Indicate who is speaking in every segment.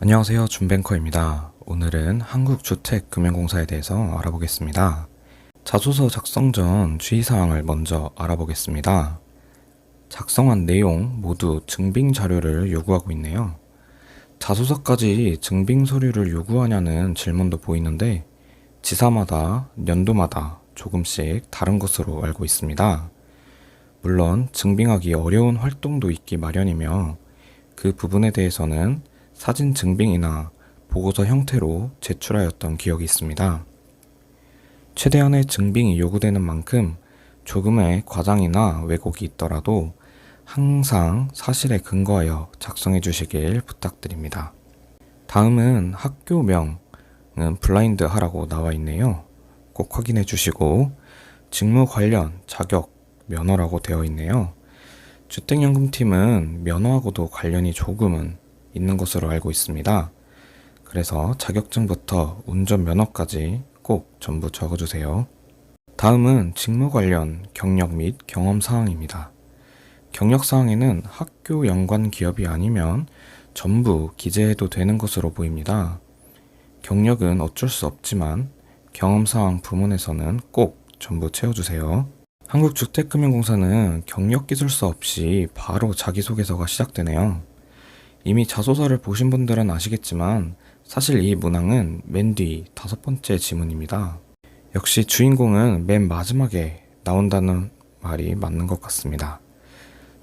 Speaker 1: 안녕하세요, 준뱅커입니다. 오늘은 한국주택금융공사에 대해서 알아보겠습니다. 자소서 작성 전 주의사항을 먼저 알아보겠습니다. 작성한 내용 모두 증빙 자료를 요구하고 있네요. 자소서까지 증빙 서류를 요구하냐는 질문도 보이는데 지사마다 연도마다 조금씩 다른 것으로 알고 있습니다. 물론 증빙하기 어려운 활동도 있기 마련이며 그 부분에 대해서는 사진 증빙이나 보고서 형태로 제출하였던 기억이 있습니다. 최대한의 증빙이 요구되는 만큼 조금의 과장이나 왜곡이 있더라도 항상 사실에 근거하여 작성해 주시길 부탁드립니다. 다음은 학교명은 블라인드 하라고 나와 있네요. 꼭 확인해 주시고 직무 관련 자격 면허라고 되어 있네요. 주택연금팀은 면허하고도 관련이 조금은 있는 것으로 알고 있습니다. 그래서 자격증부터 운전면허까지 꼭 전부 적어주세요. 다음은 직무 관련 경력 및 경험 사항입니다. 경력 사항에는 학교 연관 기업이 아니면 전부 기재해도 되는 것으로 보입니다. 경력은 어쩔 수 없지만 경험 사항 부문에서는 꼭 전부 채워주세요. 한국주택금융공사는 경력기술서 없이 바로 자기소개서가 시작되네요. 이미 자소서를 보신 분들은 아시겠지만 사실 이 문항은 맨 뒤 5번째 지문입니다. 역시 주인공은 맨 마지막에 나온다는 말이 맞는 것 같습니다.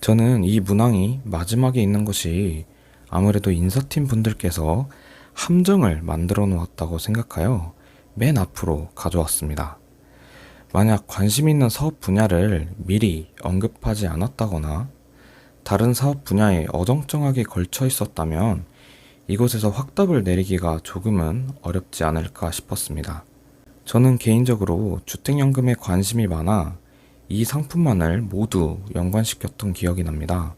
Speaker 1: 저는 이 문항이 마지막에 있는 것이 아무래도 인사팀 분들께서 함정을 만들어 놓았다고 생각하여 맨 앞으로 가져왔습니다. 만약 관심 있는 사업 분야를 미리 언급하지 않았다거나 다른 사업 분야에 어정쩡하게 걸쳐 있었다면 이곳에서 확답을 내리기가 조금은 어렵지 않을까 싶었습니다. 저는 개인적으로 주택연금에 관심이 많아 이 상품만을 모두 연관시켰던 기억이 납니다.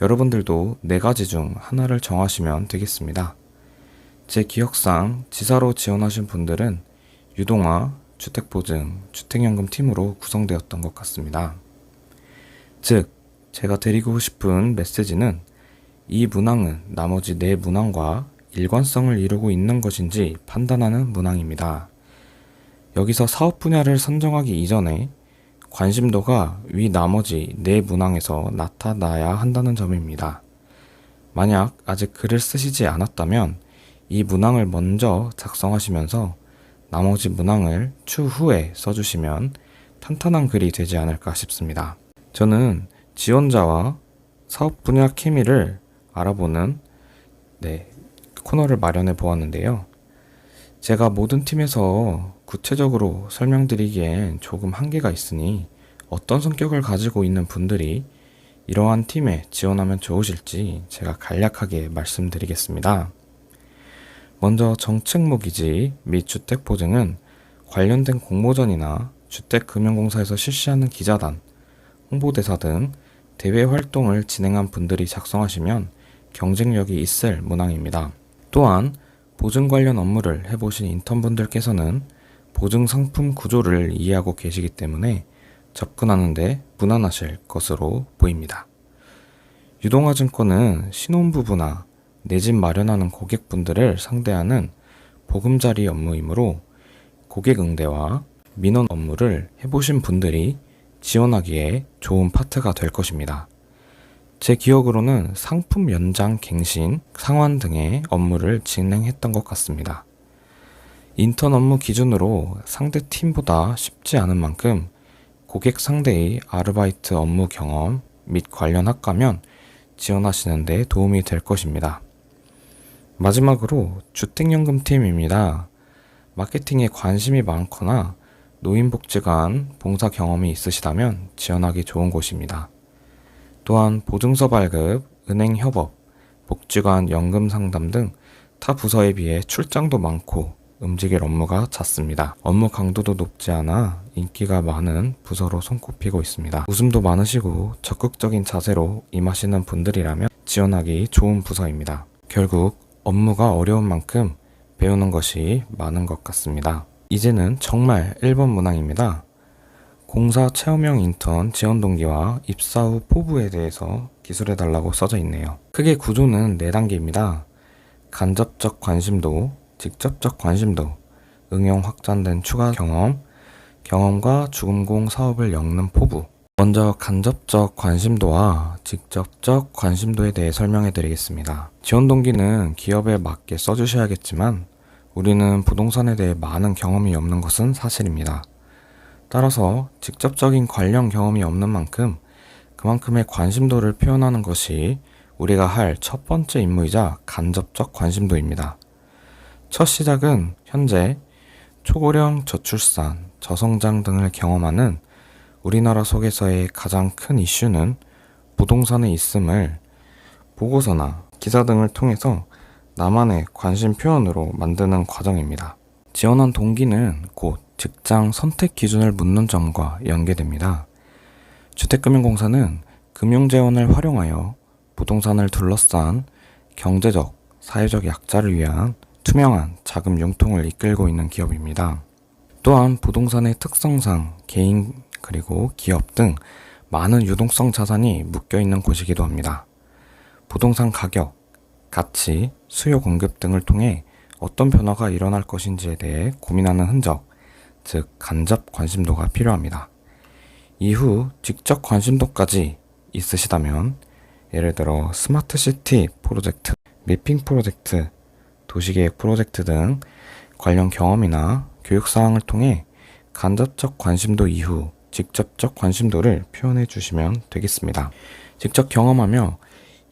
Speaker 1: 여러분들도 4가지 중 하나를 정하시면 되겠습니다. 제 기억상 지사로 지원하신 분들은 유동화, 주택보증, 주택연금팀으로 구성되었던 것 같습니다. 즉, 제가 드리고 싶은 메시지는 이 문항은 나머지 4문항과 일관성을 이루고 있는 것인지 판단하는 문항입니다. 여기서 사업 분야를 선정하기 이전에 관심도가 위 나머지 4문항에서 나타나야 한다는 점입니다. 만약 아직 글을 쓰시지 않았다면 이 문항을 먼저 작성하시면서 나머지 문항을 추후에 써주시면 탄탄한 글이 되지 않을까 싶습니다. 저는 지원자와 사업 분야 케미를 알아보는 코너를 마련해 보았는데요. 제가 모든 팀에서 구체적으로 설명드리기엔 조금 한계가 있으니 어떤 성격을 가지고 있는 분들이 이러한 팀에 지원하면 좋으실지 제가 간략하게 말씀드리겠습니다. 먼저 정책모기지 및 주택보증은 관련된 공모전이나 주택금융공사에서 실시하는 기자단, 홍보대사 등 대외 활동을 진행한 분들이 작성하시면 경쟁력이 있을 문항입니다. 또한 보증 관련 업무를 해보신 인턴분들께서는 보증 상품 구조를 이해하고 계시기 때문에 접근하는데 무난하실 것으로 보입니다. 유동화증권은 신혼부부나 내 집 마련하는 고객분들을 상대하는 보금자리 업무이므로 고객 응대와 민원 업무를 해보신 분들이 지원하기에 좋은 파트가 될 것입니다. 제 기억으로는 상품 연장 갱신, 상환 등의 업무를 진행했던 것 같습니다. 인턴 업무 기준으로 상대 팀보다 쉽지 않은 만큼 고객 상대의 아르바이트 업무 경험 및 관련 학과면 지원하시는 데 도움이 될 것입니다. 마지막으로 주택연금팀입니다. 마케팅에 관심이 많거나 노인복지관 봉사 경험이 있으시다면 지원하기 좋은 곳입니다. 또한 보증서 발급, 은행 협업, 복지관 연금 상담 등 타 부서에 비해 출장도 많고 움직일 업무가 잦습니다. 업무 강도도 높지 않아 인기가 많은 부서로 손꼽히고 있습니다. 웃음도 많으시고 적극적인 자세로 임하시는 분들이라면 지원하기 좋은 부서입니다. 결국 업무가 어려운 만큼 배우는 것이 많은 것 같습니다. 이제는 정말 1번 문항입니다. 공사 체험형 인턴 지원 동기와 입사 후 포부에 대해서 기술해달라고 써져 있네요. 크게 구조는 4단계입니다. 간접적 관심도, 직접적 관심도, 응용 확장된 추가 경험, 경험과 죽음공 사업을 엮는 포부. 먼저 간접적 관심도와 직접적 관심도에 대해 설명해 드리겠습니다. 지원 동기는 기업에 맞게 써주셔야겠지만 우리는 부동산에 대해 많은 경험이 없는 것은 사실입니다. 따라서 직접적인 관련 경험이 없는 만큼 그만큼의 관심도를 표현하는 것이 우리가 할 첫 번째 임무이자 간접적 관심도입니다. 첫 시작은 현재 초고령, 저출산, 저성장 등을 경험하는 우리나라 속에서의 가장 큰 이슈는 부동산에 있음을 보고서나 기사 등을 통해서 나만의 관심 표현으로 만드는 과정입니다. 지원한 동기는 곧 직장 선택 기준을 묻는 점과 연계됩니다. 주택금융공사는 금융재원을 활용하여 부동산을 둘러싼 경제적, 사회적 약자를 위한 투명한 자금 융통을 이끌고 있는 기업입니다. 또한 부동산의 특성상 개인 그리고 기업 등 많은 유동성 자산이 묶여있는 곳이기도 합니다. 부동산 가격, 가치, 수요 공급 등을 통해 어떤 변화가 일어날 것인지에 대해 고민하는 흔적, 즉 간접 관심도가 필요합니다. 이후 직접 관심도까지 있으시다면 예를 들어 스마트시티 프로젝트, 매핑 프로젝트, 도시계획 프로젝트 등 관련 경험이나 교육사항을 통해 간접적 관심도 이후 직접적 관심도를 표현해 주시면 되겠습니다. 직접 경험하며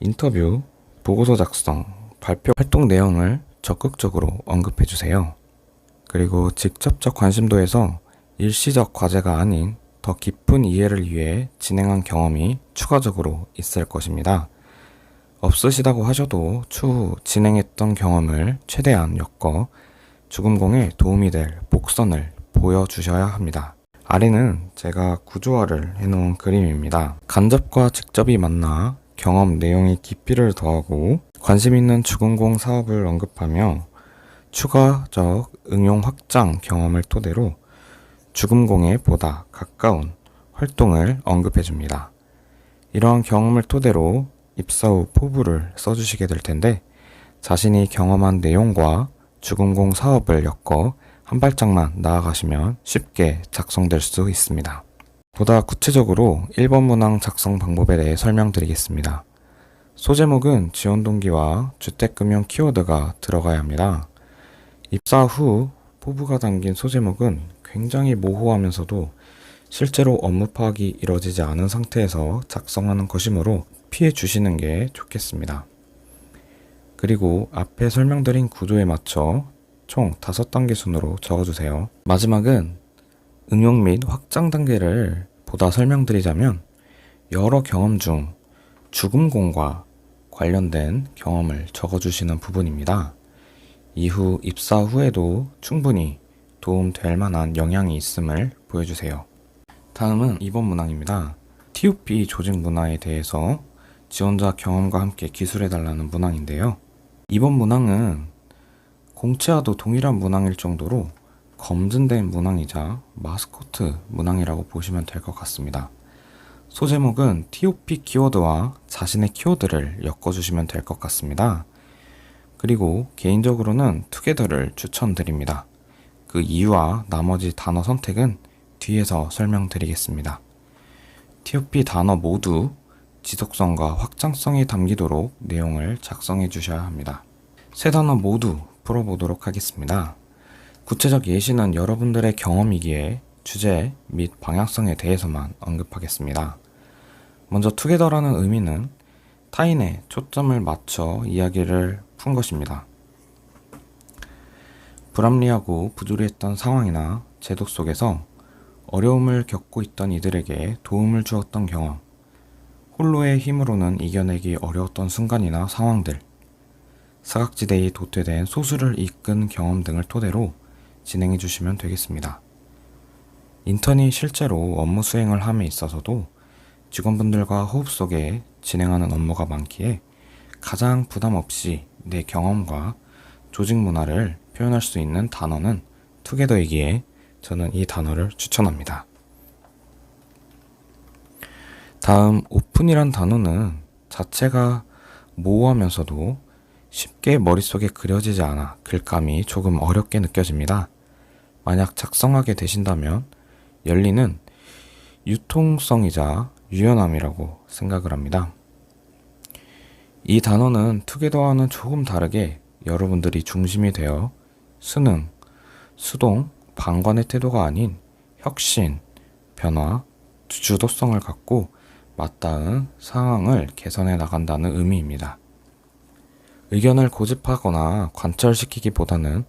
Speaker 1: 인터뷰, 보고서 작성, 발표 활동 내용을 적극적으로 언급해 주세요. 그리고 직접적 관심도에서 일시적 과제가 아닌 더 깊은 이해를 위해 진행한 경험이 추가적으로 있을 것입니다. 없으시다고 하셔도 추후 진행했던 경험을 최대한 엮어 죽음공에 도움이 될 복선을 보여주셔야 합니다. 아래는 제가 구조화를 해놓은 그림입니다. 간접과 직접이 만나 경험 내용의 깊이를 더하고 관심 있는 죽음공 사업을 언급하며 추가적 응용 확장 경험을 토대로 죽음공에 보다 가까운 활동을 언급해 줍니다. 이러한 경험을 토대로 입사 후 포부를 써주시게 될 텐데 자신이 경험한 내용과 죽음공 사업을 엮어 한 발짝만 나아가시면 쉽게 작성될 수 있습니다. 보다 구체적으로 1번 문항 작성 방법에 대해 설명드리겠습니다. 소제목은 지원 동기와 주택금융 키워드가 들어가야 합니다. 입사 후 포부가 담긴 소제목은 굉장히 모호하면서도 실제로 업무 파악이 이뤄지지 않은 상태에서 작성하는 것이므로 피해 주시는 게 좋겠습니다. 그리고 앞에 설명드린 구조에 맞춰 총 5단계 순으로 적어주세요. 마지막은 응용 및 확장 단계를 보다 설명드리자면 여러 경험 중 죽음공과 관련된 경험을 적어주시는 부분입니다. 이후 입사 후에도 충분히 도움될 만한 영향이 있음을 보여주세요. 다음은 2번 문항입니다. TOP 조직 문화에 대해서 지원자 경험과 함께 기술해달라는 문항인데요. 이번 문항은 공채와도 동일한 문항일 정도로 검증된 문항이자 마스코트 문항이라고 보시면 될 것 같습니다. 소제목은 TOP 키워드와 자신의 키워드를 엮어주시면 될 것 같습니다. 그리고 개인적으로는 투게더를 추천드립니다. 그 이유와 나머지 단어 선택은 뒤에서 설명드리겠습니다. TOP 단어 모두 지속성과 확장성이 담기도록 내용을 작성해 주셔야 합니다. 세 단어 모두 풀어보도록 하겠습니다. 구체적 예시는 여러분들의 경험이기에 주제 및 방향성에 대해서만 언급하겠습니다. 먼저 투게더라는 의미는 타인에 초점을 맞춰 이야기를 푼 것입니다. 불합리하고 부조리했던 상황이나 제도 속에서 어려움을 겪고 있던 이들에게 도움을 주었던 경험, 홀로의 힘으로는 이겨내기 어려웠던 순간이나 상황들, 사각지대에 도태된 소수를 이끈 경험 등을 토대로 진행해 주시면 되겠습니다. 인턴이 실제로 업무 수행을 함에 있어서도 직원분들과 호흡 속에 진행하는 업무가 많기에 가장 부담 없이 내 경험과 조직 문화를 표현할 수 있는 단어는 투게더이기에 저는 이 단어를 추천합니다. 다음 오픈이란 단어는 자체가 모호하면서도 쉽게 머릿속에 그려지지 않아 글감이 조금 어렵게 느껴집니다. 만약 작성하게 되신다면 열리는 유통성이자 유연함이라고 생각을 합니다. 이 단어는 투게더와는 조금 다르게 여러분들이 중심이 되어 수능, 수동, 방관의 태도가 아닌 혁신, 변화, 주도성을 갖고 맞닿은 상황을 개선해 나간다는 의미입니다. 의견을 고집하거나 관철시키기보다는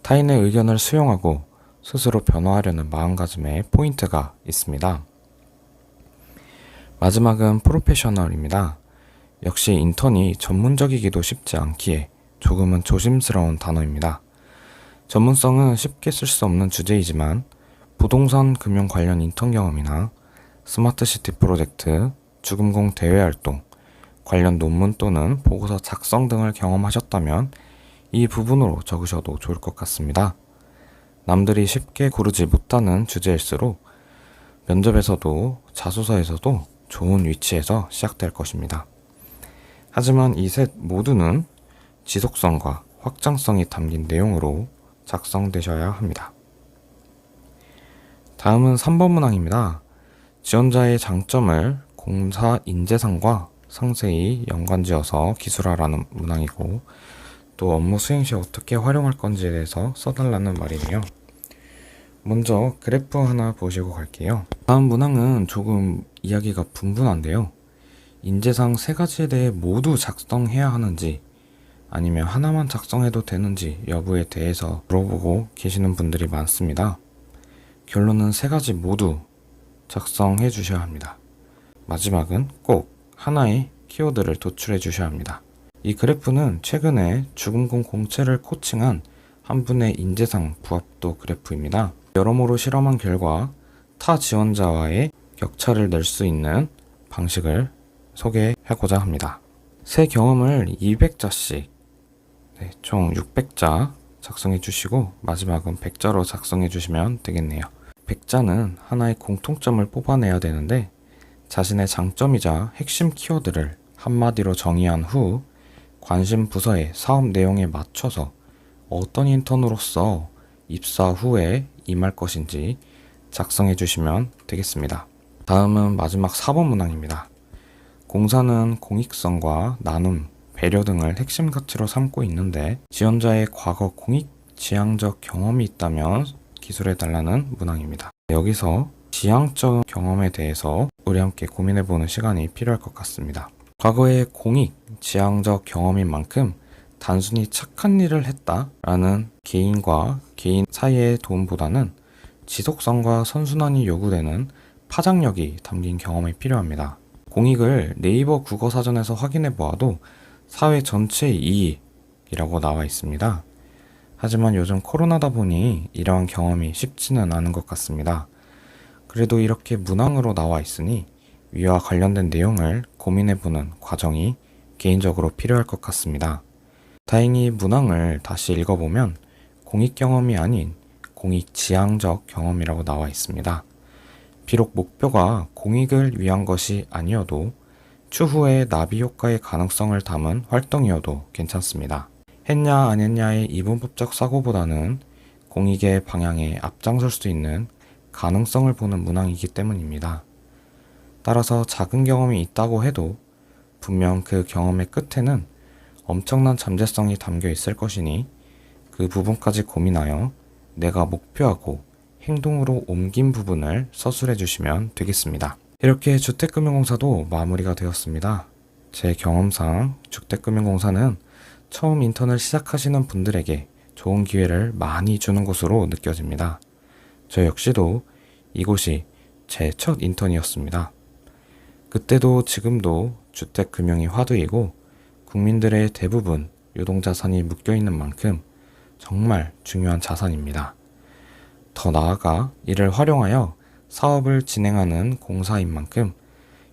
Speaker 1: 타인의 의견을 수용하고 스스로 변화하려는 마음가짐에 포인트가 있습니다. 마지막은 프로페셔널입니다. 역시 인턴이 전문적이기도 쉽지 않기에 조금은 조심스러운 단어입니다. 전문성은 쉽게 쓸 수 없는 주제이지만 부동산 금융 관련 인턴 경험이나 스마트시티 프로젝트, 주금공 대외 활동, 관련 논문 또는 보고서 작성 등을 경험하셨다면 이 부분으로 적으셔도 좋을 것 같습니다. 남들이 쉽게 고르지 못하는 주제일수록 면접에서도 자소서에서도 좋은 위치에서 시작될 것입니다. 하지만 이 셋 모두는 지속성과 확장성이 담긴 내용으로 작성되셔야 합니다. 다음은 3번 문항입니다. 지원자의 장점을 공사 인재상과 상세히 연관지어서 기술하라는 문항이고 또 업무 수행 시 어떻게 활용할 건지에 대해서 써달라는 말이네요. 먼저 그래프 하나 보시고 갈게요. 다음 문항은 조금 이야기가 분분한데요. 인재상 3가지에 대해 모두 작성해야 하는지 아니면 하나만 작성해도 되는지 여부에 대해서 물어보고 계시는 분들이 많습니다. 결론은 3가지 모두 작성해 주셔야 합니다. 마지막은 꼭 하나의 키워드를 도출해 주셔야 합니다. 이 그래프는 최근에 주금공 공채를 코칭한 한 분의 인재상 부합도 그래프입니다. 여러모로 실험한 결과 타 지원자와의 격차를 낼 수 있는 방식을 소개하고자 합니다. 새 경험을 200자씩 총 600자 작성해 주시고 마지막은 100자로 작성해 주시면 되겠네요. 100자는 하나의 공통점을 뽑아내야 되는데 자신의 장점이자 핵심 키워드를 한마디로 정의한 후 관심 부서의 사업 내용에 맞춰서 어떤 인턴으로서 입사 후에 임할 것인지 작성해 주시면 되겠습니다. 다음은 마지막 4번 문항입니다. 공사는 공익성과 나눔, 배려 등을 핵심 가치로 삼고 있는데 지원자의 과거 공익 지향적 경험이 있다면 기술해 달라는 문항입니다. 여기서 지향적 경험에 대해서 우리 함께 고민해보는 시간이 필요할 것 같습니다. 과거의 공익 지향적 경험인 만큼 단순히 착한 일을 했다라는 개인과 개인 사이의 도움보다는 지속성과 선순환이 요구되는 파장력이 담긴 경험이 필요합니다. 공익을 네이버 국어사전에서 확인해 보아도 사회 전체의 이익이라고 나와 있습니다. 하지만 요즘 코로나다 보니 이러한 경험이 쉽지는 않은 것 같습니다. 그래도 이렇게 문항으로 나와 있으니 위와 관련된 내용을 고민해보는 과정이 개인적으로 필요할 것 같습니다. 다행히 문항을 다시 읽어보면 공익 경험이 아닌 공익 지향적 경험이라고 나와 있습니다. 비록 목표가 공익을 위한 것이 아니어도 추후에 나비 효과의 가능성을 담은 활동이어도 괜찮습니다. 했냐 안 했냐의 이분법적 사고보다는 공익의 방향에 앞장설 수 있는 가능성을 보는 문항이기 때문입니다. 따라서 작은 경험이 있다고 해도 분명 그 경험의 끝에는 엄청난 잠재성이 담겨 있을 것이니 그 부분까지 고민하여 내가 목표하고 행동으로 옮긴 부분을 서술해 주시면 되겠습니다. 이렇게 주택금융공사도 마무리가 되었습니다. 제 경험상 주택금융공사는 처음 인턴을 시작하시는 분들에게 좋은 기회를 많이 주는 곳으로 느껴집니다. 저 역시도 이곳이 제 첫 인턴이었습니다. 그때도 지금도 주택금융이 화두이고 국민들의 대부분 유동자산이 묶여있는 만큼 정말 중요한 자산입니다. 더 나아가 이를 활용하여 사업을 진행하는 공사인 만큼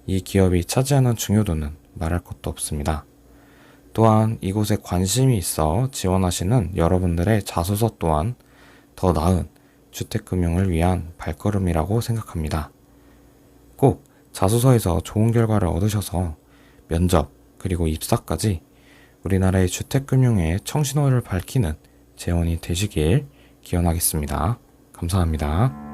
Speaker 1: 이 기업이 차지하는 중요도는 말할 것도 없습니다. 또한 이곳에 관심이 있어 지원하시는 여러분들의 자소서 또한 더 나은 주택금융을 위한 발걸음이라고 생각합니다. 꼭 자소서에서 좋은 결과를 얻으셔서 면접 그리고 입사까지 우리나라의 주택금융의 청신호를 밝히는 재원이 되시길 기원하겠습니다. 감사합니다.